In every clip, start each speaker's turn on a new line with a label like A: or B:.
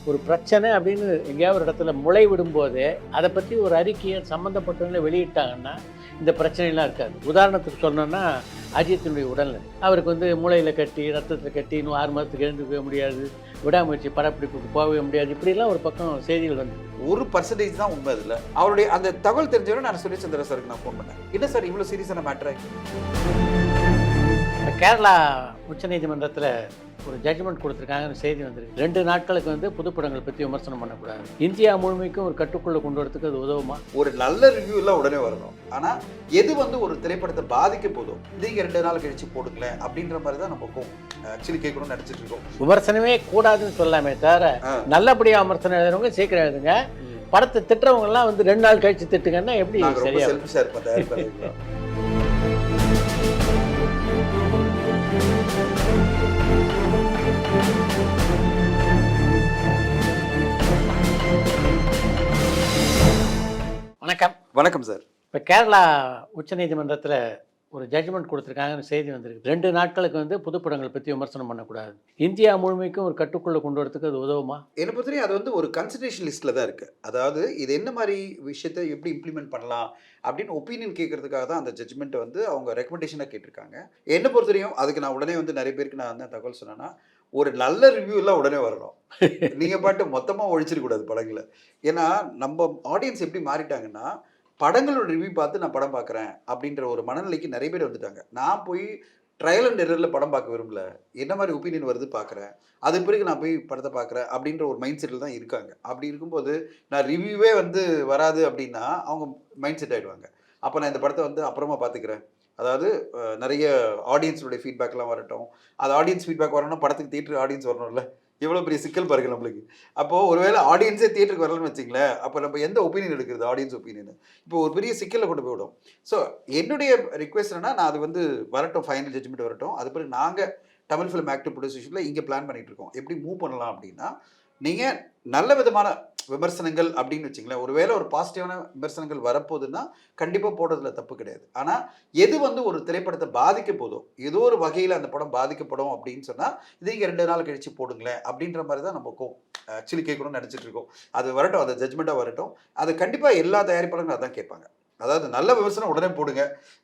A: ஒரு பிரச்சனை அப்படின்னு எங்கேயாவது ஒரு இடத்துல முளை விடும்போது அதை பற்றி ஒரு அறிக்கையை சம்மந்தப்பட்டவங்களை வெளியிட்டாங்கன்னா இந்த பிரச்சனைலாம் இருக்காது. உதாரணத்துக்கு சொன்னோன்னா அஜித்தினுடைய உடல்நிலை, அவருக்கு வந்து மூளையில் கட்டி ரத்தத்தில் கட்டி இன்னும் 6 மாதத்துக்கு எழுந்து போக முடியாது, விடாமுயற்சி படப்பிடிப்புக்கு போகவே முடியாது, இப்படிலாம் ஒரு பக்கம் செய்திகள் வந்து
B: 1% தான் உண்மை. அதில் அவருடைய அந்த தகவல் தெரிஞ்சவரை நான் சுரேஷ் சந்திர சாருக்கு நான் ஃபோன் பண்ணேன். என்ன சார் இவ்வளோ சீரியஸான மேட்டர்?
A: கேரளா உச்சநீதிமன்றத்தில் ஒரு ஜட்ஜ்மெண்ட் கொடுத்துருக்காங்கன்னு செய்தி வந்திருக்கு. 2 நாட்களுக்கு வந்து புதுப்படங்கள் பற்றி விமர்சனம் பண்ணக்கூடாது, இந்தியா முழுமைக்கும் ஒரு கட்டுக்குள்ளே கொண்டு வரதுக்கு அது உதவுமா?
B: ஒரு நல்ல ரிவ்யூ எல்லாம் உடனே வரணும். ஆனால் எது வந்து ஒரு திரைப்படத்தை பாதிக்க போதும், நீங்கள் 2 நாள் கழிச்சு போடுங்களேன் அப்படின்ற மாதிரி தான் நம்ம ஆக்சுவலி கேட்கணும்னு நினச்சிட்டு இருக்கோம்.
A: விமர்சனமே கூடாதுன்னு சொல்லாமே தவிர நல்லபடியாக விமர்சனம் எழுதுறவங்க சீக்கிரம் எழுதுங்க, படத்தை திட்டுறவங்கலாம் வந்து 2 நாள் கழிச்சு திட்டுங்கன்னா எப்படி சரியா?
B: செல்ஃபிஷாக இருப்பேன்.
A: வணக்கம்.
B: வணக்கம் சார்.
A: இப்போ கேரளா உச்சநீதிமன்றத்தில் ஒரு ஜட்ஜ்மெண்ட் கொடுத்துருக்காங்கன்னு செய்தி வந்திருக்கு. 2 நாட்களுக்கு வந்து புதுப்படங்கள் பற்றி விமர்சனம் பண்ணக்கூடாது, இந்தியா முழுமைக்கும் ஒரு கட்டுக்குள்ளே கொண்டு வரதுக்கு அது உதவுமா?
B: என்னை பொறுத்தவரைக்கும் அது வந்து ஒரு கன்சிடரேஷன் லிஸ்ட்டில் தான் இருக்குது. அதாவது இது என்ன மாதிரி விஷயத்தை எப்படி இம்ப்ளிமெண்ட் பண்ணலாம் அப்படின்னு ஒப்பீனியன் கேட்கறதுக்காக தான் அந்த ஜட்ஜ்மெண்ட்டை வந்து அவங்க ரெக்கமெண்டேஷனாக கேட்டிருக்காங்க. என்னை பொறுத்தவரையும் அதுக்கு நான் உடனே வந்து நிறைய பேருக்கு நான் வந்து தகவல் சொன்னேன்னா, ஒரு நல்ல ரிவ்யூ எல்லாம் உடனே வரணும். நீங்கள் பாட்டு மொத்தமாக ஒழிச்சிடக்கூடாது படங்களை. ஏன்னா நம்ம ஆடியன்ஸ் எப்படி மாறிட்டாங்கன்னா, படங்களோட ரிவ்யூ பார்த்து நான் படம் பார்க்குறேன் அப்படின்ற ஒரு மனநிலைக்கு நிறைய பேர் வந்துட்டாங்க. நான் போய் ட்ரையல் அண்ட் எரரில் படம் பார்க்க விரும்பல, என்ன மாதிரி ஒப்பீனியன் வருது பார்க்குறேன், அது பிறகு நான் போய் படத்தை பார்க்குறேன் அப்படின்ற ஒரு மைண்ட் செட்டில் தான் இருக்காங்க. அப்படி இருக்கும்போது நான் ரிவ்யூவே வந்து வராது அப்படின்னா அவங்க மைண்ட் செட் ஆகிடுவாங்க. அப்போ நான் இந்த படத்தை வந்து அப்புறமா பார்த்துக்கிறேன். அதாவது நிறைய ஆடியன்ஸோடைய ஃபீட்பேக்லாம் வரட்டும். அது ஆடியன்ஸ் ஃபீட்பேக் வரணும்னா படத்துக்கு தியேட்டர் ஆடியன்ஸ் வரணும்ல. எவ்வளோ பெரிய சிக்கல் பாருங்க நம்மளுக்கு. அப்போது ஒருவேளை ஆடியன்ஸே தியேட்டருக்கு வரலன்னு வச்சிங்களேன், அப்போ நம்ம எந்த ஒப்பீனியன் எடுக்கிறது? ஆடியன்ஸ் ஒப்பீனியன் இப்போ ஒரு பெரிய சிக்கலில் கொண்டு போய்விடும். ஸோ என்னுடைய ரிக்வெஸ்ட் என்னன்னா, நான் அது வந்து வரட்டும், ஃபைனல் ஜட்ஜ்மெண்ட் வரட்டும். அது பிறகு நாங்கள் தமிழ் ஃபிலிம் ஆக்டிவ் ப்ரொடியூசேஷனில் இங்கே பிளான் பண்ணிகிட்டு இருக்கோம் எப்படி மூவ் பண்ணலாம் அப்படின்னா, நீங்கள் நல்ல விதமான விமர்சனங்கள் அப்படின்னு வச்சிங்களேன், ஒருவேளை ஒரு பாசிட்டிவான விமர்சனங்கள் வரப்போகுதுன்னா கண்டிப்பாக போடுறதுல தப்பு கிடையாது. ஆனால் எது வந்து ஒரு திரைப்படத்தை பாதிக்க போதும், ஏதோ ஒரு வகையில் அந்த படம் பாதிக்கப்படும் அப்படின்னு சொன்னால் இது இங்கே 2 நாள் கழிச்சு போடுங்களேன் அப்படின்ற மாதிரி தான் நம்ம ஆக்சுவலி கேட்கணும்னு நினச்சிட்டு இருக்கோம். அது வரட்டும், அது ஜட்ஜ்மெண்ட்டாக வரட்டும். அது கண்டிப்பாக எல்லா தயாரிப்பாளர்களும் அதான் கேட்பாங்க. அதாவது நல்ல விமர்சனம் உடனே போடுங்க,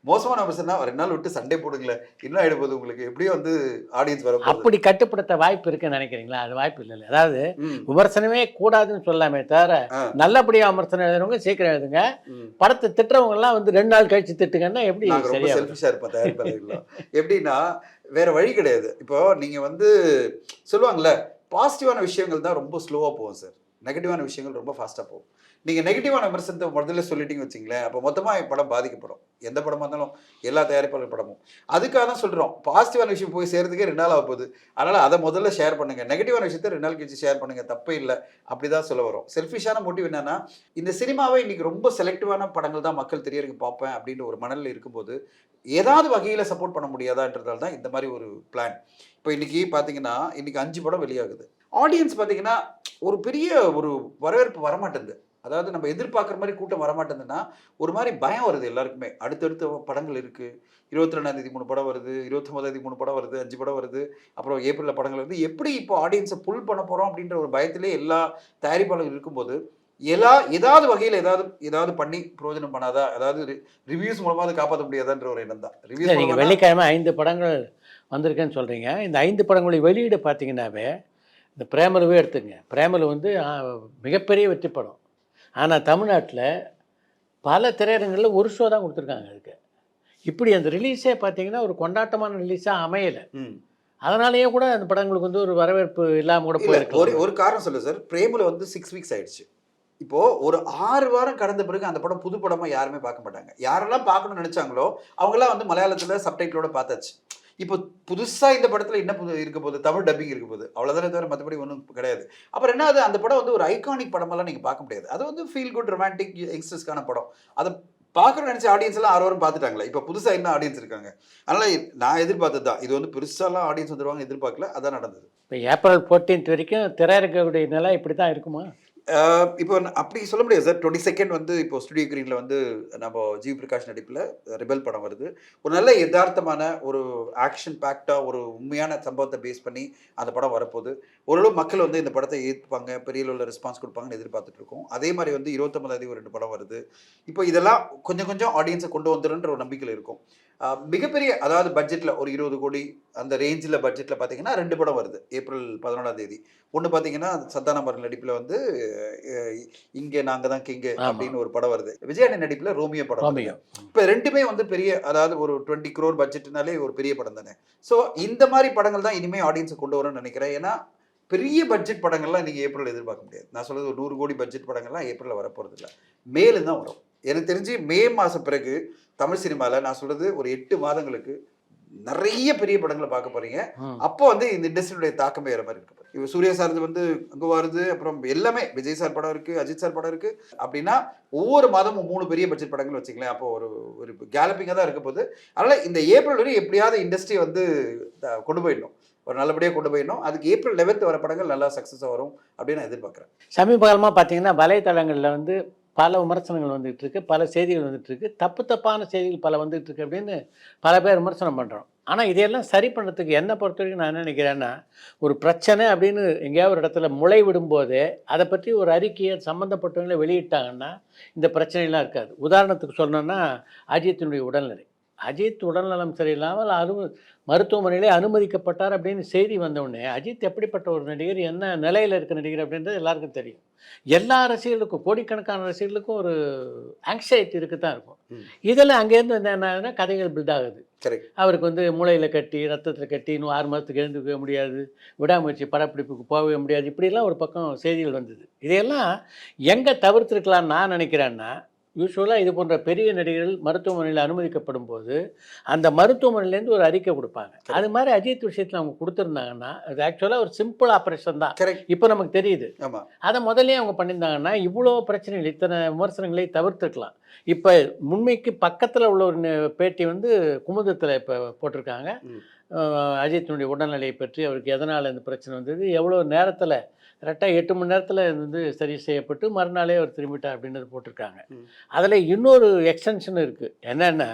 B: மோசமான விமர்சனம் 2 நாள் விட்டு சண்டே போடுங்களே, என்ன ஆகிடும்போது உங்களுக்கு எப்படியும் வந்து ஆடியன்ஸ் வர
A: அப்படி கட்டுப்படுத்த வாய்ப்பு இருக்குன்னு நினைக்கிறீங்களா? அது வாய்ப்பு இல்லை. அதாவது விமர்சனமே கூடாதுன்னு சொல்லாமே தவிர நல்லபடியாக விமர்சனம் எழுதுறவங்க சீக்கிரம் எழுதுங்க, படத்தை திட்டுறவங்கலாம் வந்து 2 நாள் கழிச்சு திட்டுங்கன்னா எப்படி?
B: ரொம்ப செல்ஃபிஷாக இருப்பேன் தயாரிப்பாளர்கள். எப்படின்னா வேற வழி கிடையாது. இப்போ நீங்கள் வந்து சொல்லுவாங்கள்ல, பாசிட்டிவான விஷயங்கள் தான் ரொம்ப ஸ்லோவாக போகும் சார், நெகட்டிவான விஷயங்கள் ரொம்ப ஃபாஸ்ட்டாக போகும். நீங்கள் நெகட்டிவான விமர்சனத்தை முதல்ல சொல்லிட்டீங்க வச்சிங்களேன், அப்போ மொத்தமாக படம் பாதிக்கப்படும். எந்த படமாக இருந்தாலும் எல்லா தயாரிப்பாளர் படமும். அதுக்காக தான் சொல்கிறோம், பாசிட்டிவான விஷயம் போய் சேர்றதுக்கே 2 நாள் ஆக போகுது. அதனால் அதை முதல்ல ஷேர் பண்ணுங்கள், நெகட்டிவான விஷயத்தை 2 நாள் கழிச்சு ஷேர் பண்ணுங்கள், தப்பே இல்லை. அப்படி தான் சொல்ல வரும். செல்ஃபிஷான மோட்டிவ் என்னென்னா, இந்த சினிமாவை இன்றைக்கி ரொம்ப செலக்டிவான படங்கள் தான் மக்கள் தெரியறதுக்கு பார்ப்பேன் அப்படின்ற ஒரு மனநிலை இருக்கும்போது ஏதாவது வகையில் சப்போர்ட் பண்ண முடியாதான்றதால தான் இந்த மாதிரி ஒரு பிளான். இப்போ இன்றைக்கி பார்த்தீங்கன்னா, இன்றைக்கி 5 படம் வெளியாகுது. ஆடியன்ஸ் பார்த்தீங்கன்னா ஒரு பெரிய ஒரு வரவேற்பு வரமாட்டேங்குது. அதாவது நம்ம எதிர்பார்க்குற மாதிரி கூட்டம் வரமாட்டேங்குதுன்னா ஒரு மாதிரி பயம் வருது எல்லாருக்குமே. அடுத்தடுத்த படங்கள் இருக்குது, 22ஆம் தேதி 3 படம் வருது, 29ஆம் தேதி 3 படம் வருது, 5 படம் வருது, அப்புறம் ஏப்ரலில் படங்கள் வருது. எப்படி இப்போ ஆடியன்ஸை புல் பண்ண போகிறோம் அப்படின்ற ஒரு பயத்திலே எல்லா தயாரிப்பாளர்கள் இருக்கும்போது ஏதாவது வகையில் ஏதாவது பண்ணி பிரயோஜனம் பண்ணாதா, அதாவது ரிவ்யூஸ் மூலமாக காப்பாற்ற முடியாதான்ற ஒரு எண்ணம் தான். ரிவ்யூஸ்
A: நீங்கள் வெள்ளிக்கிழமை 5 படங்கள் வந்திருக்குன்னு சொல்கிறீங்க. இந்த 5 படங்களுடைய வெளியீடு பார்த்தீங்கன்னாவே இந்த பிரேமலுவே எடுத்துங்க. பிரேமலு வந்து மிகப்பெரிய வெற்றி படம். ஆனால் தமிழ்நாட்டில் பல திரையரங்களில் ஒரு ஷோ தான் கொடுத்துருக்காங்க அதுக்கு. இப்படி அந்த ரிலீஸே பார்த்தீங்கன்னா ஒரு கொண்டாட்டமான ரிலீஸாக அமையலை. அதனாலேயே கூட அந்த படங்களுக்கு வந்து ஒரு வரவேற்பு இல்லாமல் கூட போயிருக்கு.
B: ஒரு காரணம் சொல்லு சார், பிரேமலு வந்து 6 வீக்ஸ் ஆயிடுச்சு. இப்போது ஒரு 6 வாரம் கடந்த பிறகு அந்த படம் புது படமாக யாருமே பார்க்க மாட்டாங்க. யாரெல்லாம் பார்க்கணும்னு நினச்சாங்களோ அவங்களாம் வந்து மலையாளத்தில் சப்டைட்டிலோட பார்த்தாச்சு. இப்போ புதுசாக இந்த படத்தில் என்ன இருக்க போகுது, தமிழ் டப்பிங் இருக்க போகுது, அவ்வளோதானே தவிர மற்றபடி ஒன்றும் கிடையாது. அப்புறம் என்ன, அது அந்த படம் வந்து ஒரு ஐகானிக் படமெல்லாம் நீங்கள் பார்க்க முடியாது. அது வந்து ஃபீல் குட் ரொமான்டிக் யங்ஸ்டர்ஸ்க்கான படம். அதை பார்க்கணும்னு நினச்ச ஆடியன்ஸ் எல்லாம் 6 வாரம் பார்த்துட்டாங்களே. இப்போ புதுசாக என்ன ஆடியன்ஸ் இருக்காங்க. அதனால் நான் எதிர்பார்த்தது தான், இது வந்து பெருசாலாம் ஆடியன்ஸ் வந்துடுவாங்க எதிர்பார்க்கல, அதான் நடந்தது.
A: இப்போ ஏப்ரல் 14 வரைக்கும் திரையரங்குடைய நிலை இப்படி தான் இருக்குமா?
B: இப்போ அப்படி சொல்ல முடியாது சார். 22nd வந்து இப்போ ஸ்டுடியோ கிரீன்ல வந்து நம்ம ஜி. பிரகாஷ் நடிப்புல ரெபெல் படம் வருது. ஒரு நல்ல எதார்த்தமான ஒரு ஆக்ஷன் பேக்டா ஒரு உண்மையான சம்பவத்த பேஸ் பண்ணி அந்த படம் வரப்போது. ஓரளவு மக்கள் வந்து இந்த படத்த ஏத்துப்பாங்க, பெரிய லெவல்ல ரெஸ்பான்ஸ் குடுப்பாங்கன்னு எதிர்பார்த்துட்டு இருக்கோம். அதே மாரி வந்து 29ஆம் ஒரு 2 படம் வருது. இப்போ இதெல்லாம் கொஞ்சம் கொஞ்சம் ஆடியன்ஸ கொண்டு வந்துருன்ற ஒரு நம்பிக்கையில இருக்கும். மிகப்பெரிய அதாவது பட்ஜெட்ல ஒரு 20 கோடி அந்த ரேஞ்சில பட்ஜெட்ல பார்த்தீங்கன்னா 2 படம் வருது. ஏப்ரல் 11ஆம் தேதி. ஒண்ணு பார்த்தீங்கன்னா, சந்தானம் அவர்கள் நடிப்புல வந்து அ இங்க நாங்க தான் கிங்கு
A: ஆமா.
B: அப்படின்னு ஒரு படம் வருது. விஜய் அண்ணன் நடிப்புல ரோமியோ படம் வருது.
A: ரோமியோ.
B: இப்ப 2மே வந்து பெரிய அதாவது ஒரு 20 crore பட்ஜெட்னாலே ஒரு பெரிய படம் தானே. ஸோ இந்த மாரி படங்கள் தான் இனிமே ஆடியன்ஸ கொண்டு வரும்னு நெனைக்கிறேன். ஏன்னா, பெரிய பட்ஜெட் படங்கள்லாம் நீங்க ஏப்ரல்ல எதிர்பார்க்க முடியாது. நான் சொல்றது ஒரு 100 கோடி பட்ஜெட் படங்கள்லாம் ஏப்ரல்ல வரப்போறதில்ல. மேல தான் வரும். எனக்கு தெரிஞ்சு மே மாசம் பிறகு தமிழ் சினிமால நான் சொல்றது ஒரு 8 மாதங்களுக்கு நெறைய பெரிய படங்கள பார்க்க போறீங்க.
A: ம்.
B: அப்போ வந்து இந்த இண்டஸ்ட்ரியுடைய தாக்கமே வேற மாரி இருக்க போகுது. இப்ப சூர்யா சார்து வந்து அங்க வருது. அப்புறம் எல்லாமே விஜய் சார் படம் இருக்கு, அஜித் சார் படம் இருக்கு. அப்படின்னா ஒவ்வொரு மாதமும் 3 பெரிய பட்ஜெட் படங்கள் வச்சுக்கங்களேன். அப்போ ஒரு ஒரு கேலப்பிங்கா தான் இருக்க போகுது. அதனால இந்த ஏப்ரல் வரையும் எப்படியாவது இண்டஸ்ட்ரி வந்து கொண்டு போயிடணும். ஒரு நல்லபடியா கொண்டு போயிடணும். அதுக்கு ஏப்ரல் 11th வர படங்கள் நல்லா சக்சஸா வரும் அப்படின்னு நான் எதிர்பார்க்கிறேன்.
A: சமீப காலமா பார்த்தீங்கன்னா, வலைத்தளங்கள்ல வந்து பல விமர்சனங்கள் வந்துட்டு இருக்கு. பல செய்திகள் வந்துட்டு இருக்கு. தப்பு தப்பான செய்திகள் பல வந்துட்டு இருக்கு அப்படின்னு பல பேர் விமர்சனம் பண்றோம். ஆனா இதையெல்லாம் சரி பண்றதுக்கு என்ன பொறுத்தவரைக்கும் நான் என்ன நினைக்கிறேன்னா, ஒரு பிரச்சனை அப்படின்னு எங்கேயாவது ஒரு இடத்துல முளை விடும்போதே, அத பற்றி ஒரு அறிக்கைய சம்மந்தப்பட்டவங்களே வெளியிட்டாங்கன்னா, இந்த பிரச்சனைலாம் இருக்காது. உதாரணத்துக்கு சொல்லணும்னா, அஜித்தினுடைய உடல்நிலை. அஜித் உடல்நலம் சரியில்லாமல் மருத்துவமனையிலே அனுமதிக்கப்பட்டார் அப்படின்னு செய்தி வந்தவுடனே, அஜித் எப்படிப்பட்ட ஒரு நடிகர், என்ன நிலையில இருக்க நடிகர் அப்படின்றது எல்லாருக்கும் தெரியும். எல்லா ரசிகர்களுக்கும், கோடிக்கணக்கான ரசிகர்களுக்கும் ஒரு ஆங்ஸைட்டி இருக்க தான் இருக்கும். இதெல்லாம் அங்கேருந்து வந்து என்ன ஆகுதுன்னா, கதைகள் பில்ட் ஆகுது.
B: கரெக்ட்.
A: அவருக்கு வந்து மூளையில கட்டி, ரத்தத்தில கட்டி, இன்னும் 6 மாதத்துக்கு எழுந்துக்கவே முடியாது. விடாமுயற்சி படப்பிடிப்புக்கு போகவே முடியாது. இப்படிலாம் ஒரு பக்கம் செய்திகள் வந்தது. இதையெல்லாம் எங்க தவிர்த்திருக்கலாம்னு நான் நினைக்கிறேன்னா, யூசுவலா இது போன்ற பெரிய நடிகர்கள் மருத்துவமனையில அனுமதிக்கப்படும்போது, அந்த மருத்துவமனையிலேருந்து ஒரு அறிக்கை குடுப்பாங்க. அது மாரி அஜித் விஷயத்தில அவங்க குடுத்திருந்தாங்கன்னா, அது ஆக்சுவலா ஒரு சிம்பிள் ஆப்பரேஷன் தான்.
B: கரெக்ட்.
A: இப்ப நமக்கு தெரியுது.
B: ஆமா.
A: அத முதல்லயே அவங்க பண்ணியிருந்தாங்கன்னா, இவ்வளோ பிரச்சனைகள், இத்தனை விமர்சனங்களை தவிர்த்திருக்கலாம். இப்ப உண்மைக்கு பக்கத்துல உள்ள ஒரு பேட்டி வந்து குமுதத்தில இப்ப போட்டிருக்காங்க.
B: ம்.
A: அ அஜித்தினுடைய உடல்நிலையை பற்றி, அவருக்கு எதனால இந்த பிரச்சனை வந்தது, எவ்வளோ நேரத்தில கரெக்ட்டா 8 மணி நேரத்தில இது வந்து சரி செய்யப்பட்டு, மறுநாளே அவர் திரும்பிட்டார் அப்படின்றது போட்டிருக்காங்க.
B: ம்.
A: அதில இன்னொரு எக்ஸ்டென்ஷன் இருக்கு. என்னன்னா,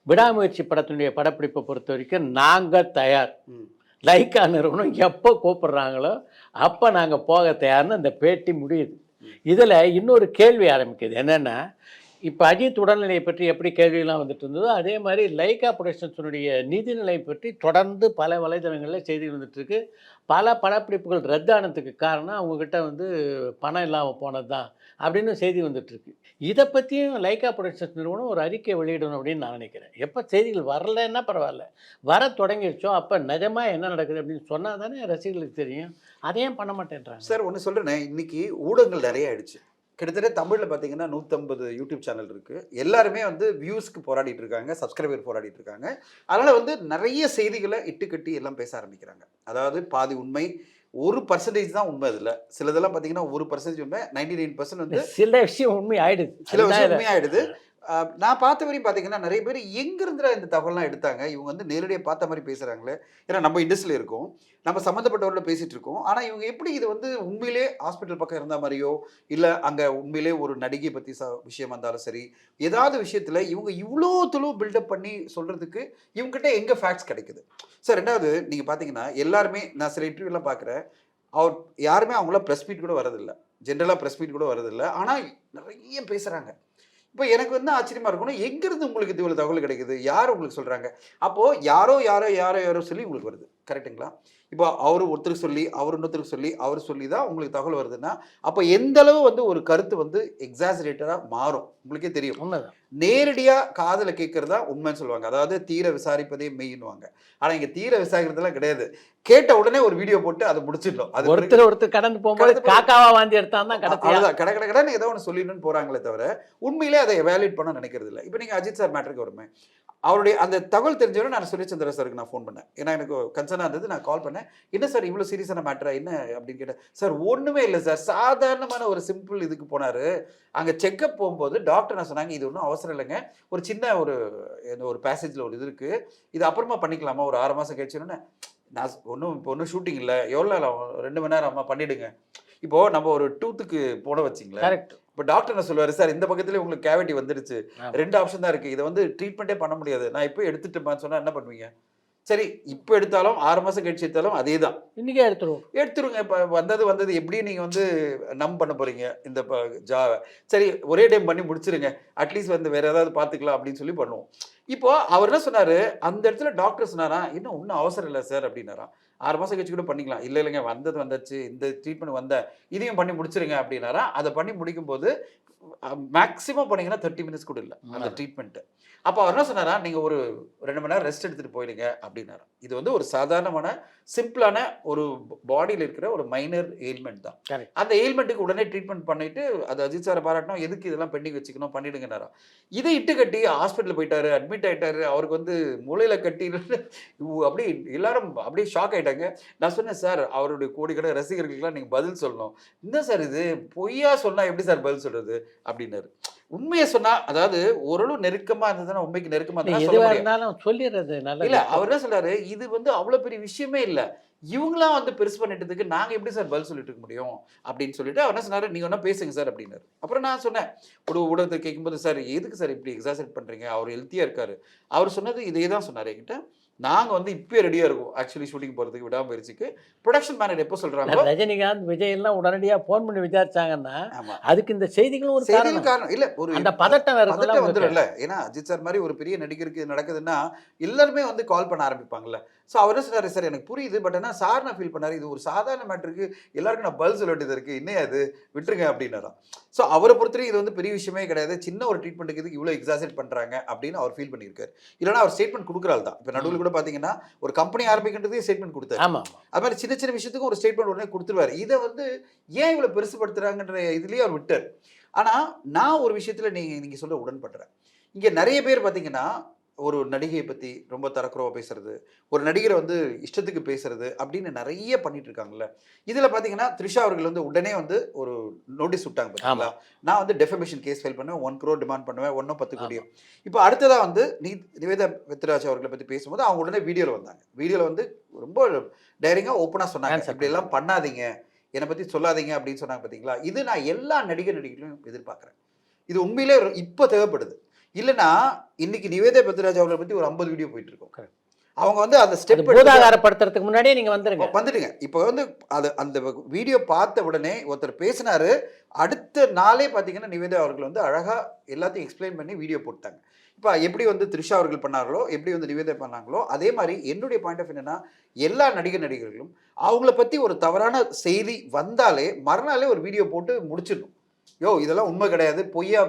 A: விடாமுயற்சி படத்தினுடைய படப்பிடிப்பை பொறுத்தவரைக்கும், நாங்க தயார்.
B: ம்.
A: லைக்கா நிறுவனம் எப்போ கூப்பிடுறாங்களோ, அப்போ நாங்க போக தயார்ன்னு அந்த பேட்டி முடியுது. இதில இன்னொரு கேள்வி ஆரம்பிக்குது. என்னன்னா, இப்ப அஜித் உடல்நிலையை பற்றி எப்படி கேள்விலாம் வந்துட்டு இருந்ததோ, அதே மாரி லைக்கா புரொடக்ஷன்ஸினுடைய நிதிநிலை பற்றி தொடர்ந்து பல வலைதளங்கள்ல செய்திகள் வந்துட்டு இருக்கு. பல படப்பிடிப்புகள் ரத்தானதுக்கு காரணம் அவங்ககிட்ட வந்து பணம் இல்லாம போனது தான் அப்படின்னு செய்தி வந்துட்டு இருக்கு. இத பத்தியும் லைக்கா புரொடக்ஷன்ஸ் நிறுவனம் ஒரு அறிக்கை வெளியிடணும் அப்படின்னு நான் நினைக்கிறேன். எப்ப செய்திகள் வரலன்னா பரவால்ல. வரத் தொடங்கிருச்சோ, அப்ப நிஜமா என்ன நடக்குது அப்படின்னு சொன்னா தானே ரசிகர்களுக்கு தெரியும். அத ஏன் பண்ண மாட்டேன்றாங்க?
B: சார் ஒண்ணு சொல்றேனே, இன்னைக்கு ஊடகங்கள் நெறைய ஆயிடுச்சு. கிட்டத்தட்ட தமிழ்ல பார்த்தீங்கன்னா 150 யூடியூப் சேனல் இருக்கு. எல்லாருமே வந்து வியூஸ்க்கு போராடிட்டு இருக்காங்க. சப்ஸ்கிரைபர் போராடிட்டு இருக்காங்க. அதனால வந்து நெறைய செய்திகள இட்டுக்கட்டி எல்லாம் பேச ஆரம்பிக்கிறாங்க. அதாவது பாதி உண்மை, 1% தான் உண்மை அதுல. சிலதெல்லாம் பார்த்தீங்கன்னா 1% உண்மை, 99% வந்து
A: சில விஷயம் உண்மை ஆயிடுது.
B: சில விஷயம் உண்மையாயிடுது. நான் பார்த்த வரையும் பார்த்தீங்கன்னா, நெறைய பேர் எங்கிருந்துடா இந்த தகவல்லாம் எடுத்தாங்க? இவங்க வந்து நேரடியா பார்த்த மாரி பேசுறாங்களே! ஏன்னா நம்ம இண்டஸ்ட்ரியில இருக்கோம். நம்ம சம்மந்தப்பட்டவர்கள்ட்ட பேசிட்டு இருக்கோம். ஆனா இவங்க எப்படி இது வந்து உண்மையிலேயே ஹாஸ்பிட்டல் பக்கம் இருந்த மாரியோ, இல்ல அங்க உண்மையிலேயே ஒரு நடிகை பத்தி விஷயமா இருந்தாலும் சரி, ஏதாவது விஷயத்துல இவங்க இவ்ளோ துளவு பில்டப் பண்ணி சொல்றதுக்கு இவங்ககிட்ட எங்க ஃபேக்ட்ஸ் கிடைக்குது? சார் 2வது நீங்க பார்த்தீங்கன்னா, எல்லாருமே நான் சில இன்டர்வியூலாம் பார்க்குறேன். அவர் யாருமே அவங்களாம் பிரஸ் மீட் கூட வரதில்ல. ஜென்ரலா பிரஸ் மீட் கூட வரதில்ல. ஆனா நெறைய பேசுறாங்க. இப்ப எனக்கு வந்து ஆச்சரியமா இருக்கணும். எங்கிருந்து உங்களுக்கு இவ்வளவு தகவல் கிடைக்குது? யார் உங்களுக்கு சொல்றாங்க? அப்போ யாரோ சொல்லி உங்களுக்கு வருது. கரெக்ட்டுங்களா? இப்போ அவரு ஒருத்தருக்கு சொல்லி, அவரு இன்னொருத்தருக்கு சொல்லி, அவரு சொல்லி தான் உங்களுக்கு தகவல் வருதுன்னா, அப்ப எந்த அளவு வந்து ஒரு கருத்து வந்து எக்ஸாஜரேட்டடா மாறும். உங்களுக்கே தெரியும்.
A: உண்மைதான்.
B: நேரடியா காதுல கேட்கிறது தான் உண்மைன்னு சொல்லுவாங்க. அதாவது தீர விசாரிப்பதே மெய்ன்னுவாங்க. ஆனா இங்க தீர விசாரிக்கிறதெல்லாம் கிடையாது. கேட்ட உடனே ஒரு வீடியோ போட்டு அத முடிச்சிடணும். அது
A: ஒருத்தர் கடந்து போகும்போது காக்காவா வாந்தி எடுத்தான் தான் கடைசியா.
B: அவ்வளவுதான். கடன்னு ஏதோ ஒண்ணு சொல்லிடணும்னு போறாங்களே தவிர, உண்மையிலே அதை எவாலுவேட் பண்ண நினைக்கிறது இல்ல. இப்ப நீங்க அஜித் சார் மேட்டருக்கு வருமே. அவருடைய அந்த தகவல் தெரிஞ்சவொடனே நான் சூரியச்சந்திர சாருக்கு நான் ஃபோன் பண்ணேன். ஏன்னா எனக்கு கன்சர்னா இருந்தது. நான் கால் பண்ணேன். "என்ன சார் இவ்வளோ சீரியஸான மேட்டரா? என்ன?" அப்படின்னு கேட்டேன். "சார் ஒண்ணுமே இல்ல சார். சாதாரணமான ஒரு சிம்பிள் இதுக்கு போனாரு. அங்க செக்கப் போகும்போது டாக்டர் என்ன சொன்னாங்க, இது ஒண்ணும் அவசரம் இல்லைங்க. ஒரு சின்ன ஒரு பேசேஜ்ல ஒரு இது இருக்கு. இது அப்புறமா பண்ணிக்கலாமா? ஒரு 6 மாசம் கழிச்சுன்னோனே, நான் இப்போ ஒண்ணும் ஷூட்டிங் இல்ல. எவ்வளோ நேரம் ஆகும்? 2 மணி நேரம் ஆகுமா? பண்ணிடுங்க." இப்போ நம்ம ஒரு டூத்துக்கு போன வச்சிங்களேன்,
A: கரெக்ட்.
B: இப்போ டாக்டர் என்ன சொல்லுவாரு, சார் இந்த பக்கத்துலயே உங்களுக்கு கேவிட்டி வந்துடுச்சு,
A: ஆமா.
B: 2 ஆப்ஷன் தான் இருக்கு, இதை வந்து ட்ரீட்மெண்ட்டே பண்ண முடியாது, நான் இப்போ எடுத்துட்டுமான்னு சொன்னா என்ன பண்ணுவீங்க? சரி, இப்போ எடுத்தாலும் 6 மாசம் கழிச்சு எடுத்தாலும் அதே தான்.
A: இன்னைக்கே எடுத்துருவோம்.
B: எடுத்துருங்க. இப்ப வந்தது எப்படியும் நீங்க வந்து பண்ண போறீங்க இந்த ஜாவ. சரி, ஒரே டைம் பண்ணி முடிச்சுருங்க. அட்லீஸ்ட் வந்து வேற ஏதாவது பார்த்துக்கலாம் அப்படின்னு சொல்லி பண்ணுவோம். இப்போ அவர் என்ன சொன்னாரு, அந்த இடத்துல டாக்டர் சொன்னாராம், "இன்னும் ஒண்ணும் அவசரம் இல்ல சார்" அப்படின்னாராம். 6 மாசம் கழிச்சு கூட பண்ணிக்கலாம். "இல்ல இல்லங்க, வந்தது வந்துருச்சு. இந்த ட்ரீட்மெண்ட் இதையும் பண்ணி முடிச்சுருங்க" அப்படின்னாராம். அத பண்ணி முடிக்கும்போது மேக்ஸிமம் பண்ணீங்கன்னா 30 மினிட்ஸ் கூட இல்ல அந்த ட்ரீட்மெண்ட். அப்ப அவர் என்ன சொன்னாரா, "நீங்க ஒரு 2 மணி நேரம் ரெஸ்ட் எடுத்துட்டு போயிடுங்க" அப்படின்னாராம். இது வந்து ஒரு சாதாரணமான சிம்பிளான ஒரு பாடியில இருக்கிற ஒரு மைனர் எயில்மென்ட் தான்.
A: கரெக்ட்.
B: அந்த எயில்மென்ட்க்கு உடனே ட்ரீட்மெண்ட் பண்ணிட்டு, அது அஜித் சார பாராட்டணும். எதுக்கு இதெல்லாம் பெண்டிங் வச்சுக்கணும், பண்ணிடுங்கன்னாராம். இத இட்டு கட்டி ஹாஸ்பிட்டல் போயிட்டாரு, அட்மிட் ஆயிட்டாரு. அவருக்கு வந்து மூளையில கட்டி அப்படியே எல்லாரும் அப்படியே ஷாக் ஆயிட்டாங்க. நான் சொன்னேன், "சார், அவருடைய கோடிக்கணக்கான ரசிகர்களுக்கெல்லாம் நீங்க பதில் சொல்லணும்." "என்ன சார் இது? பொய்யா சொன்னா எப்படி சார் பதில் சொல்றது?" அப்படின்னாரு. உண்மைய சொன்னா, அதாவது ஓரளவு நெருக்கமா இருந்ததுன்னா, உண்மைக்கு நெருக்கமா
A: இல்ல,
B: இருந்தா சொல்ல
A: எதுவா
B: முடியும்.
A: இருந்தாலும் சொல்லிடுறது நல்லது.
B: இல்ல, அவர் என்ன சொல்றாரு, இது வந்து அவ்வளோ பெரிய விஷயமே இல்ல. இவங்களா வந்து பெருசு பண்ணிட்டதுக்கு நாங்க எப்படி சார் பதில் சொல்லிட்டு இருக்க முடியும்? அப்படின்னு சொல்லிட்டு அவர் என்ன சொன்னாரு, "நீங்க வேணா பேசுங்க சார்" அப்படின்னாரு. அப்புறம் நான் சொன்னேன், ஒரு ஊடகத்துல கேட்கும்போது, "சார், எதுக்கு சார் இப்படி எக்ஸாஜரேட் பண்றீங்க? அவர் ஹெல்த்தியா இருக்காரு." அவர் சொன்னது இதே தான் சொன்னாரு என்கிட்ட. "நாங்க வந்து இப்பயே ரெடியா இருக்கோம். ஆக்சுவலி ஷூட்டிங் போறதுக்கு விடாமுயற்சிக்கு. புரொடக்ஷன் மேனேஜர் எப்போ சொல்றாங்களோ."
A: ரஜினிகாந்த், விஜய் எல்லாம் உடனடியா போன் பண்ணி விசாரிச்சாங்கன்னா,
B: ஆமா.
A: அதுக்கு இந்த செய்திகளும் ஒரு
B: செய்திகள்
A: காரணம்.
B: காரணம் இல்ல, ஒரு
A: அந்த பதட்டம் வேற இருக்குல்ல
B: பதட்டம்
A: உங்களுக்கு.
B: வந்துரும்ல. ஏன்னா அஜித் சார் மாரி ஒரு பெரிய நடிகருக்கு இது நடக்குதுன்னா, எல்லாருமே வந்து கால் பண்ண ஆரம்பிப்பாங்கல்ல. ஸோ அவர் என்ன சொன்னாரு, "சார், எனக்கு புரியுது. பட் ஆனா சார் என்ன ஃபீல் பண்ணாரு, இது ஒரு சாதாரண மேட்டருக்கு எல்லாருக்கும் நான் பதில் சொல்ல வேண்டியது இருக்கு. என்னையா இது? விட்டுருங்க" அப்படின்னாராம். ஸோ அவர பொறுத்தவரைக்கும் இது வந்து பெரிய விஷயமே கிடையாது. சின்ன ஒரு ட்ரீட்மெண்ட்டுக்கு இதுக்கு இவ்வளோ எக்ஸாஜரேட் பண்றாங்க அப்படின்னு அவர் ஃபீல் பண்ணியிருக்காரு. இல்லன்னா அவர் ஸ்டேட்மெண்ட் குடுக்குற ஆள் தான். இப்ப நடுவுல கூட பார்த்தீங்கன்னா, ஒரு கம்பெனி ஆரம்பிக்கின்றதுக்கே ஸ்டேட்மெண்ட் குடுத்தாரு.
A: ஆமா, ஆமா.
B: அது மாரி சின்ன சின்ன விஷயத்துக்கும் ஒரு ஸ்டேட்மெண்ட் உடனே குடுத்துருவாரு. இத வந்து ஏன் இவ்வளோ பெருசுபடுத்துறாங்கன்ற இதுலயே அவர் விட்டாரு. ஆனா, நான் ஒரு விஷயத்துல நீங்க நீங்க சொல்ல உடன்படுறேன். இங்க நெறைய பேர் பார்த்தீங்கன்னா, ஒரு நடிகைய பத்தி ரொம்ப தரக்குறைவா பேசுறது, ஒரு நடிகர வந்து இஷ்டத்துக்கு பேசுறது அப்படின்னு நெறைய பண்ணிட்டு இருக்காங்கல்ல. இதுல பார்த்தீங்கன்னா, த்ரிஷா அவர்கள் வந்து உடனே வந்து ஒரு நோட்டீஸ் விட்டாங்க
A: ஆமா,
B: பார்த்தீங்களா? நான் வந்து டெஃபமேஷன் கேஸ் ஃபைல் பண்ணுவேன். 1 crore டிமாண்ட் பண்ணுவேன். 1 10
A: ஆமா.
B: கோடியோ. இப்ப அடுத்ததா வந்து நிவேதா பெத்ராஜ் அவர்கள பத்தி பேசும்போது, அவங்க உடனே வீடியோல வந்தாங்க. வீடியோல வந்து ரொம்ப டேரிங்கா ஓப்பனா சொன்னாங்க.
A: ஆன்சர்
B: "இப்படியெல்லாம் பண்ணாதீங்க. என்ன பத்தி சொல்லாதீங்க" அப்படின்னு சொன்னாங்க பார்த்தீங்களா? இது நான் எல்லா நடிகர்களையும் எதிர்பார்க்கிறேன். இது உண்மையிலே இப்ப தேவைப்படுது. இல்லன்னா, இன்னைக்கு நிவேதா பெத்ராஜ் அவர்கள பத்தி ஒரு 50 வீடியோ போயிட்டு இருக்கும்.
A: கரெக்ட்.
B: அவங்க வந்து அந்த
A: அது
B: ஸ்டெப் எடுத்து
A: பூதாகாரப்படுத்துறதுக்கு முன்னாடியே நீங்க வந்துருங்க.
B: வந்துடுங்க. இப்ப வந்து அந்த வீடியோ பார்த்த உடனே ஒருத்தர் பேசினாரு. அடுத்த நாளே பார்த்தீங்கன்னா, நிவேதா அவர்கள் வந்து அழகா எல்லாத்தையும் எக்ஸ்பிளைன் பண்ணி வீடியோ போட்டாங்க. இப்ப எப்படி வந்து த்ரிஷா அவர்கள் பண்ணார்களோ, எப்படி வந்து நிவேதா பண்ணாங்களோ, அதே மாரி என்னுடைய பாயிண்ட் ஆஃப் என்னன்னா, எல்லா நடிகர்களும் அவங்கள பத்தி ஒரு தவறான செய்தி வந்தாலே, மறுநாளே ஒரு வீடியோ போட்டு முடிச்சிடணும். "யோவ்! இதெல்லாம் உண்மை கிடையாது. பொய்யா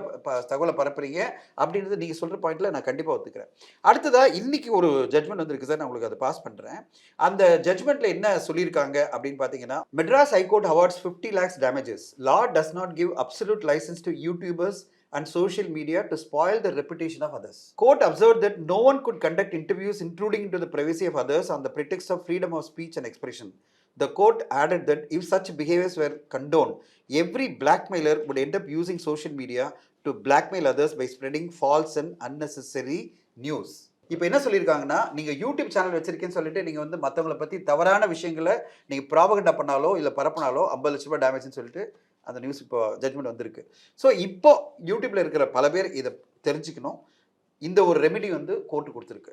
B: தகவல பரப்புறீங்க" அப்படின்றது நீங்க சொல்ற பாயிண்ட்ல நான் கண்டிப்பா ஒத்துக்கிறேன். அடுத்ததா இன்னைக்கு ஒரு ஜட்ஜ்மென்ட் வந்திருக்கு சார். நான் உங்களுக்கு அத பாஸ் பண்றேன். அந்த ஜட்ஜ்மென்ட்ல என்ன சொல்லியிருக்காங்க அப்படின்னு பார்த்தீங்கன்னா, Madras high court awards 50 lakhs damages. Law does not give absolute license to YouTubers and social media to spoil the reputation of others. Court observed that no one could conduct interviews intruding into the privacy of others on the pretext of freedom of speech and expression. The court added that if such behaviors were condoned, every blackmailer would end up using social media to blackmail others by spreading false and unnecessary news. இப்போ என்ன சொல்லியிருக்காங்கன்னா, நீங்க YouTube channel வச்சிருக்கேன்னு சொல்லிட்டு நீங்க வந்து மத்தவங்கள பத்தி தவறான விஷயங்கள நீங்க ப்ராபகண்டா பண்ணாலோ, இல்ல பரப்புனாலோ ரூ. 50,00,000 டேமேஜ்ன்னு சொல்லிட்டு அந்த நியூஸ் இப்போ ஜட்ஜ்மென்ட் வந்திருக்கு. ஸோ இப்போ யூடியூப்ல இருக்கிற பல பேர் இத தெரிஞ்சுக்கணும். இந்த ஒரு ரெமெடி வந்து கோர்ட் குடுத்திருக்கு.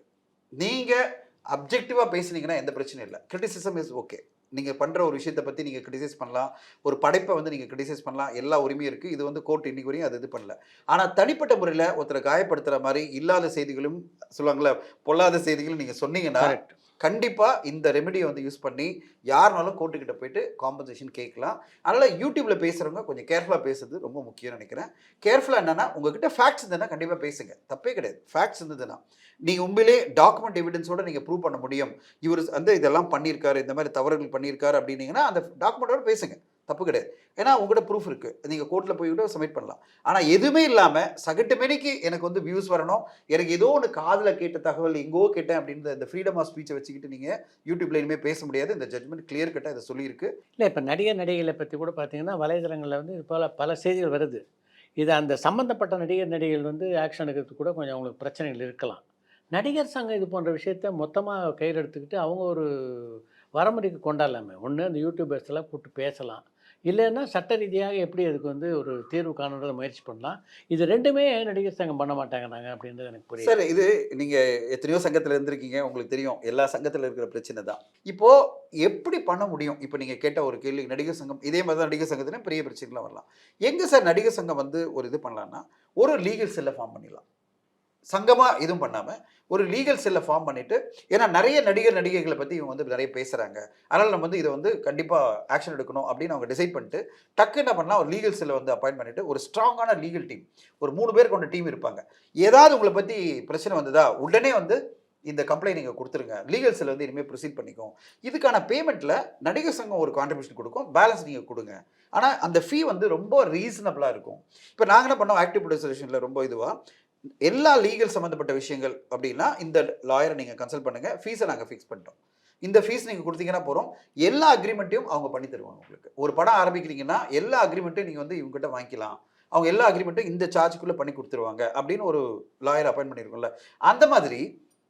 B: நீங்க அப்ஜெக்டிவா பேசுனீங்கன்னா எந்த பிரச்சனையும் இல்ல. Criticism is okay. நீங்க பண்ற ஒரு விஷயத்த பத்தி நீங்க கிரிட்டிசைஸ் பண்ணலாம். ஒரு படைப்ப வந்து நீங்க கிரிட்டிசைஸ் பண்ணலாம். எல்லா உரிமையும் இருக்கு. இது வந்து கோர்ட் இன்னைக்கு வரையும் அது இது பண்ணல. ஆனா தனிப்பட்ட முறையில ஒருத்தர காயப்படுத்துற மாரி இல்லாத செய்திகளும் சொல்லுவாங்கல்ல, பொல்லாத செய்திகளும் நீங்க சொன்னீங்கன்னா,
A: கரெக்ட்.
B: கண்டிப்பா இந்த ரெமெடிய வந்து யூஸ் பண்ணி யாருனாலும் கோர்ட் கிட்ட போயிட்டு காம்பன்சேஷன் கேட்கலாம். அதனால யூடியூப்ல பேசுறவங்க கொஞ்சம் கேர்ஃபுல்லா பேசுறது ரொம்ப முக்கியம்னு நினைக்கிறேன். கேர்ஃபுல்லா என்னன்னா, உங்ககிட்ட ஃபேக்ட்ஸ் இருந்ததுன்னா கண்டிப்பா பேசுங்க. தப்பே கிடையாது. ஃபேக்ட்ஸ் இருந்ததுன்னா. நீங்க உண்மையிலே டாக்குமெண்ட் எவிடன்ஸோட நீங்க ப்ரூவ் பண்ண முடியும். இவரு வந்து இதெல்லாம் பண்ணியிருக்காரு, இந்த மாரி தவறுகள் பண்ணியிருக்காரு அப்படின்னீங்கன்னா, அந்த டாக்குமெண்டோட பேசுங்க. தப்பு கிடையாது. ஏன்னா உங்ககிட்ட ப்ரூஃப் இருக்கு. நீங்க கோர்ட்ல போய் கூட சப்மிட் பண்ணலாம். ஆனா எதுவுமே இல்லாம சகட்டு மேனிக்கு எனக்கு வந்து வியூஸ் வரணும், எனக்கு ஏதோ ஒண்ணு காதுல கேட்ட தகவல் எங்கோ கேட்டேன் அப்படின்னு இந்த ஃப்ரீடம் ஆஃப் ஸ்பீச்ச வச்சுக்கிட்டு நீங்க யூடியூப்ல இனிமே பேச முடியாது. இந்த ஜட்ஜ்மென்ட் கிளியர் கட்டா இத சொல்லியிருக்கு.
A: இல்ல, இப்ப நடிகைகளை பத்தி கூட பார்த்தீங்கன்னா, வலைதளங்கள்ல வந்து இது போல பல செய்திகள் வருது. இது அந்த சம்பந்தப்பட்ட நடிகர்கள் வந்து ஆக்ஷன் எடுக்கிறதுக்கு கூட கொஞ்சம் அவங்களுக்கு பிரச்சனைகள் இருக்கலாம். நடிகர் சங்கம் இது போன்ற விஷயத்த மொத்தமா கையில எடுத்துக்கிட்டு அவங்க ஒரு வரமுறைக்கு கொண்டாடலாமே. ஒண்ணு அந்த யூடியூபர்ஸ் எல்லாம் கூப்பிட்டு பேசலாம். இல்லைன்னா சட்ட ரீதியாக எப்படி அதுக்கு வந்து ஒரு தீர்வு காணுன்றதை முயற்சி பண்ணலாம். இது 2மே நடிகர் சங்கம் பண்ண மாட்டேங்கிறாங்க அப்படின்றது எனக்கு புரியுது.
B: சார் இது நீங்க எத்தனையோ சங்கத்துல இருந்திருக்கீங்க, உங்களுக்கு தெரியும் எல்லா சங்கத்துல இருக்கிற பிரச்சனை தான். இப்போ எப்படி பண்ண முடியும்? இப்போ நீங்க கேட்ட ஒரு கேள்வி, நடிகர் சங்கம் இதே மாதிரி தான் நடிகர் சங்கத்துலையும் பெரிய பிரச்சனைலாம் வரலாம். எங்க சார் நடிகர் சங்கம் வந்து ஒரு இது பண்ணலாம்னா, ஒரு லீகல் செல்லை ஃபார்ம் பண்ணிடலாம். சங்கமா எதுவும் பண்ணாம ஒரு லீகல் செல்லை ஃபார்ம் பண்ணிட்டு, ஏன்னா நிறைய நடிகைகளை பத்தி இவங்க வந்து நிறைய பேசுறாங்க, அதனால நம்ம வந்து இதை வந்து கண்டிப்பா ஆக்ஷன் எடுக்கணும் அப்படின்னு அவங்க டிசைட் பண்ணிட்டு டக்கு என்ன பண்ணலாம், ஒரு லீகல் செல்லை வந்து அப்பாயிண்ட் பண்ணிட்டு ஒரு ஸ்ட்ராங்கான லீகல் டீம், ஒரு 3 பேர் கொண்ட டீம் இருப்பாங்க. ஏதாவது உங்களை பத்தி பிரச்சனை வந்ததா உடனே வந்து இந்த கம்ப்ளைண்ட் நீங்கள் கொடுத்துருங்க, லீகல் செல் வந்து இனிமேல் ப்ரொசீட் பண்ணிக்கும். இதுக்கான பேமெண்ட்டில் நடிகர் சங்கம் ஒரு கான்ட்ரிபியூஷன் கொடுக்கும், பேலன்ஸ் நீங்கள் கொடுங்க. ஆனால் அந்த ஃபீ வந்து ரொம்ப ரீசனபிளாக இருக்கும். இப்போ நாங்கள் என்ன பண்ணோம், ஆக்டிவ் ப்ரொடியூசர் ரொம்ப இதுவாக எல்லா லீகல் சம்மந்தப்பட்ட விஷயங்கள் அப்படின்னா இந்த லாயரை நீங்கள் கன்சல்ட் பண்ணுங்கள், ஃபீஸை நாங்கள் ஃபிக்ஸ் பண்ணிட்டோம், இந்த ஃபீஸ் நீங்கள் கொடுத்தீங்கன்னா போகிறோம், எல்லா அக்ரிமெண்ட்டையும் அவங்க பண்ணி தருவாங்க. உங்களுக்கு ஒரு படம் ஆரம்பிக்கிறீங்கன்னா எல்லா அக்ரிமெண்ட்டையும் நீங்கள் வந்து இவங்ககிட்ட வாங்கிக்கலாம், அவங்க எல்லா அக்ரிமெண்ட்டும் இந்த சார்ஜுக்குள்ளே பண்ணி கொடுத்துருவாங்க அப்படின்னு ஒரு லாயர் அப்பாயிண்ட் பண்ணியிருக்கோம்ல. அந்த மாதிரி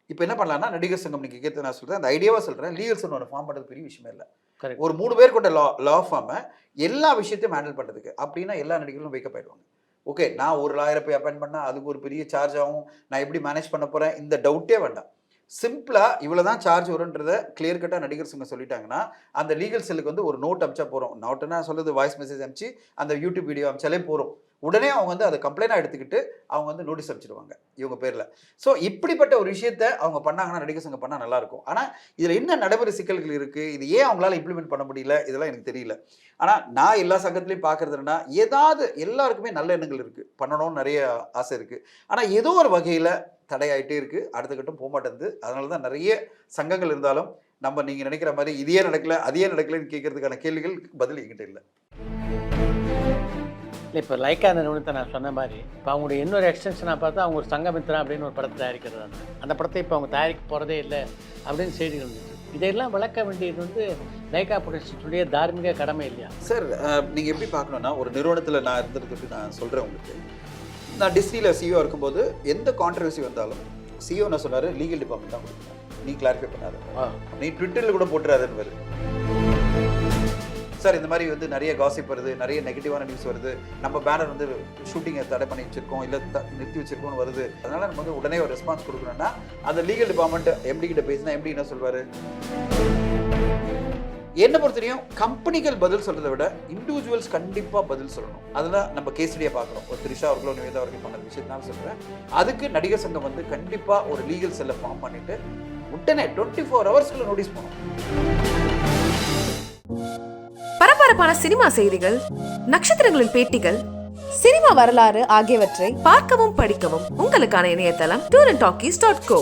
B: இப்போ என்ன பண்ணலாம்னா, நடிகர் சங்கம் நீங்கள் கேட்டு நான் சொல்கிறேன், அந்த ஐடியாவாக சொல்கிறேன், லீகல் சங்கம் ஒரு ஃபார்ம் பண்ணுறது பெரிய விஷயமே இல்லை. ஒரு 3 பேர் கொண்ட லா ஃபார்மை எல்லா விஷயத்தையும் ஹேண்டில் பண்ணுறதுக்கு அப்படின்னா எல்லா நடிகர்களும் வேக்கப் ஆயிடுவாங்க. ஓகே, நான் ஒரு லாயரை போய் அப்பாயிண்ட் பண்ணால் அதுக்கு ஒரு பெரிய சார்ஜ் ஆகும், நான் எப்படி மேனேஜ் பண்ண போகிறேன், இந்த டவுட்டே வேண்டாம். சிம்பிளாக இவ்வளோ தான் சார்ஜ் வரும்ன்றதை கிளியர் கட்டாக நடிகர் சங்கம் சொல்லிட்டாங்கன்னா, அந்த லீகல் செல்லுக்கு வந்து ஒரு நோட் அமிச்சா போகிறோம். நோட்டுன்னா சொல்கிறது வாய்ஸ் மெசேஜ் அமிச்சு அந்த யூடியூப் வீடியோ அமிச்சாலே போகிறோம். உடனே அவங்க வந்து அதை கம்ப்ளைண்டாக எடுத்துக்கிட்டு அவங்க வந்து நோட்டீஸ் அனுப்பிச்சிடுவாங்க இவங்க பேரில். ஸோ இப்படிப்பட்ட ஒரு விஷயத்தை அவங்க பண்ணாங்கன்னா நடிகர் சங்கம் பண்ணால் நல்லாயிருக்கும். ஆனால் இதில் என்ன நடைமுறை சிக்கல்கள் இருக்குது, இது ஏன் அவங்களால இம்ப்ளிமெண்ட் பண்ண முடியல, இதெல்லாம் எனக்கு தெரியல. ஆனால் நான் எல்லா சங்கத்துலேயும் பார்க்குறதுனா, ஏதாவது எல்லாருக்குமே நல்ல எண்ணங்கள் இருக்குது, பண்ணணும்னு நிறைய ஆசை இருக்குது. ஆனால் ஏதோ ஒரு வகையில் தடையாயிட்டே இருக்குது, அடுத்த கட்டம் போக மாட்டேங்குது. அதனால தான் நிறைய சங்கங்கள் இருந்தாலும் நம்ம நீங்கள் நினைக்கிற மாதிரி இதையே நடக்கல அதையே நடக்கலன்னு கேட்கறதுக்கான கேள்விகள் பதில் என்கிட்ட இல்லை.
A: இல்லை, இப்போ லைக்கா நிறுவனத்தை நான் சொன்ன மாதிரி இப்போ அவங்களுடைய இன்னொரு எக்ஸ்டென்ஷனாக பார்த்தா அவங்க ஒரு சங்கமித்ரா அப்படின்னு ஒரு படத்தை தயாரிக்கிறது. அந்த படத்தை இப்போ அவங்க தயாரிக்க போகிறதே இல்லை அப்படின்னு செய்திகள் இருந்துச்சு. இதையெல்லாம் விளக்க வேண்டியது வந்து லைக்கா ப்ரொடக்ஷன்ஸுடைய தார்மீக கடமை இல்லையா
B: சார்? நீங்கள் எப்படி பார்க்கணுன்னா, ஒரு நிறுவனத்தில் நான் இருந்ததுக்கு நான் சொல்கிறேன் உங்களுக்கு. நான் டிஸ்னியில் சிஇஓ இருக்கும்போது எந்த கான்ட்ரவர்சி வந்தாலும் சிஇஓ என்ன சொன்னார், லீகல் டிபார்ட்மெண்ட் தான் கொடுக்கணும், நீ கிளாரிஃபை பண்ணாத, நீ ட்விட்டரில் கூட போட்டுறாதுன்னு வருது. சார் இந்த மாதிரி வந்து நிறைய காசிப் வருது, நிறைய நெகட்டிவான நியூஸ் வருது, நம்ம பேனர் வந்து ஷூட்டிங்கை தடை பண்ணி வச்சிருக்கோம், இல்லை நிறுத்தி வச்சிருக்கோம்னு வருது, அதனால் நம்ம வந்து உடனே ஒரு ரெஸ்பான்ஸ் கொடுக்கணும்னா அந்த லீகல் டிபார்ட்மெண்ட் எம்டி கிட்ட பேசினா எம்டி என்ன சொல்வார்? என்ன பொறுத்தவரையும் கம்பெனிகள் பதில் சொல்றதை விட இண்டிவிஜுவல்ஸ் கண்டிப்பாக பதில் சொல்லணும். அதெல்லாம் நம்ம கேஸ் ஸ்டடியாக பார்க்குறோம். ஒரு த்ரிஷா அவர்களோ நிவேதா அவர்கள் பண்ண விஷயத்தான் சொல்கிறேன். அதுக்கு நடிகர் சங்கம் வந்து கண்டிப்பாக ஒரு லீகல் செல்லை ஃபார்ம் பண்ணிட்டு உடனே 24 ஹவர்ஸ்க்குள்ள நோட்டீஸ் பண்ணணும்.
C: பரபரப்பான சினிமா செய்திகள், நட்சத்திரங்களின் பேட்டிகள், சினிமா வரலாறு ஆகியவற்றை பார்க்கவும் படிக்கவும் உங்களுக்கான இணையதளம் tourantalkies.co.